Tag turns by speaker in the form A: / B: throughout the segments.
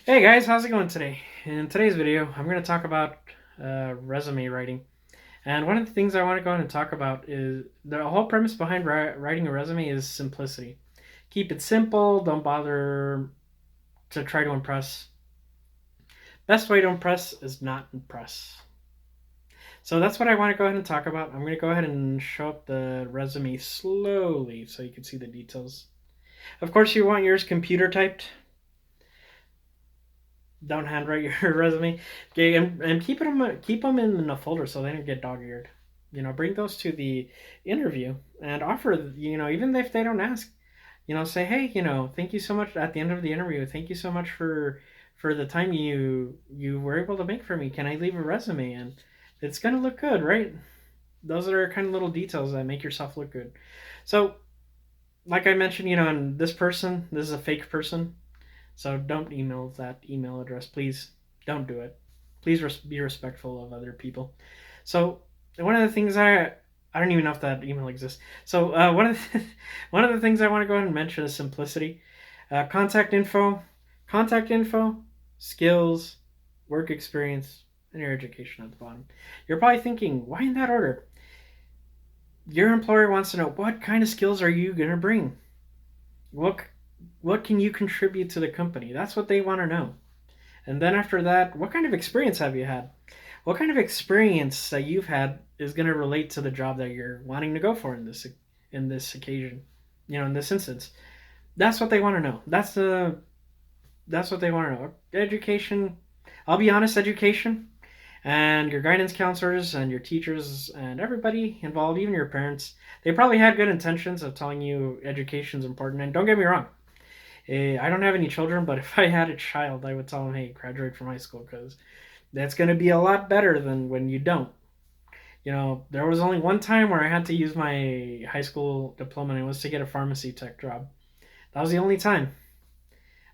A: Hey guys, how's it going today? In today's video, I'm going to talk about resume writing. And one of the things I want to go ahead and talk about is the whole premise behind writing a resume is simplicity. Keep it simple, don't bother to try to impress. Best way to impress is not impress. So that's what I want to go ahead and talk about. I'm going to go ahead and show up the resume slowly so you can see the details. Of course, you want yours computer typed. Don't handwrite your resume. Okay, and keep them in a folder so they don't get dog-eared. Bring those to the interview and offer. Even if they don't ask, say, hey, thank you so much at the end of the interview. Thank you so much for the time you were able to make for me. Can I leave a resume? And it's gonna look good, right? Those are kind of little details that make yourself look good. So, like I mentioned, and this is a fake person. So don't email that email address, please. Don't do it. Please be respectful of other people. So one of the things I don't even know if that email exists. So one of the things I want to go ahead and mention is simplicity. Contact info, skills, work experience, and your education at the bottom. You're probably thinking, why in that order? Your employer wants to know what kind of skills are you gonna bring. What what can you contribute to the company? That's what they want to know. And then after that, what kind of experience have you had? What kind of experience that you've had is going to relate to the job that you're wanting to go for in this occasion, in this instance. That's what they want to know. That's what they want to know. Education. I'll be honest, education and your guidance counselors and your teachers and everybody involved, even your parents, they probably had good intentions of telling you education's important. And don't get me wrong, I don't have any children, but if I had a child, I would tell them, hey, graduate from high school because that's going to be a lot better than when you don't. There was only one time where I had to use my high school diploma, and it was to get a pharmacy tech job. That was the only time.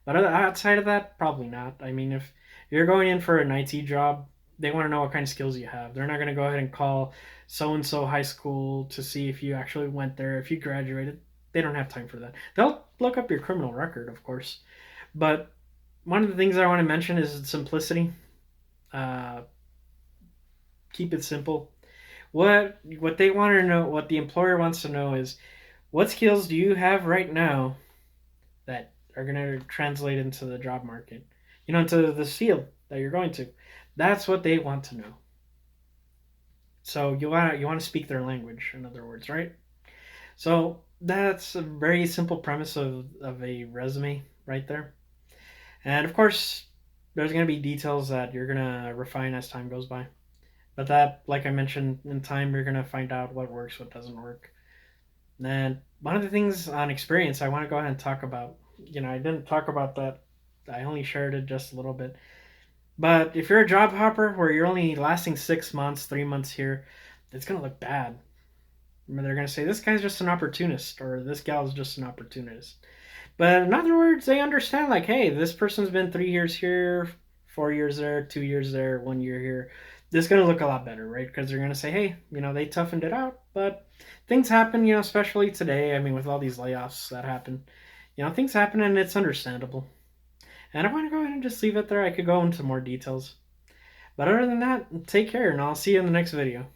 A: But outside of that, probably not. I mean, if you're going in for an IT job, they want to know what kind of skills you have. They're not going to go ahead and call so and so high school to see if you actually went there, if you graduated. They don't have time for that. They'll look up your criminal record, of course. But one of the things I want to mention is simplicity. Uh, Keep it simple. What they want to know, what the employer wants to know is, what skills do you have right now that are going to translate into the job market, into the field that you're going to. That's what they want to know. So you want to speak their language, in other words, right? So that's a very simple premise of a resume right there. And of course, there's going to be details that you're going to refine as time goes by. But that, like I mentioned, in time, you're going to find out what works, what doesn't work. And one of the things on experience I want to go ahead and talk about, I didn't talk about that. I only shared it just a little bit. But if you're a job hopper where you're only lasting 6 months, 3 months here, it's going to look bad. They're going to say, this guy's just an opportunist, or this gal's just an opportunist. But in other words, they understand, like, hey, this person's been 3 years here, 4 years there, 2 years there, 1 year here. This is going to look a lot better, right? Because they're going to say, hey, they toughened it out, but things happen, especially today. I mean, with all these layoffs that happen, things happen and it's understandable. And I want to go ahead and just leave it there. I could go into more details. But other than that, take care and I'll see you in the next video.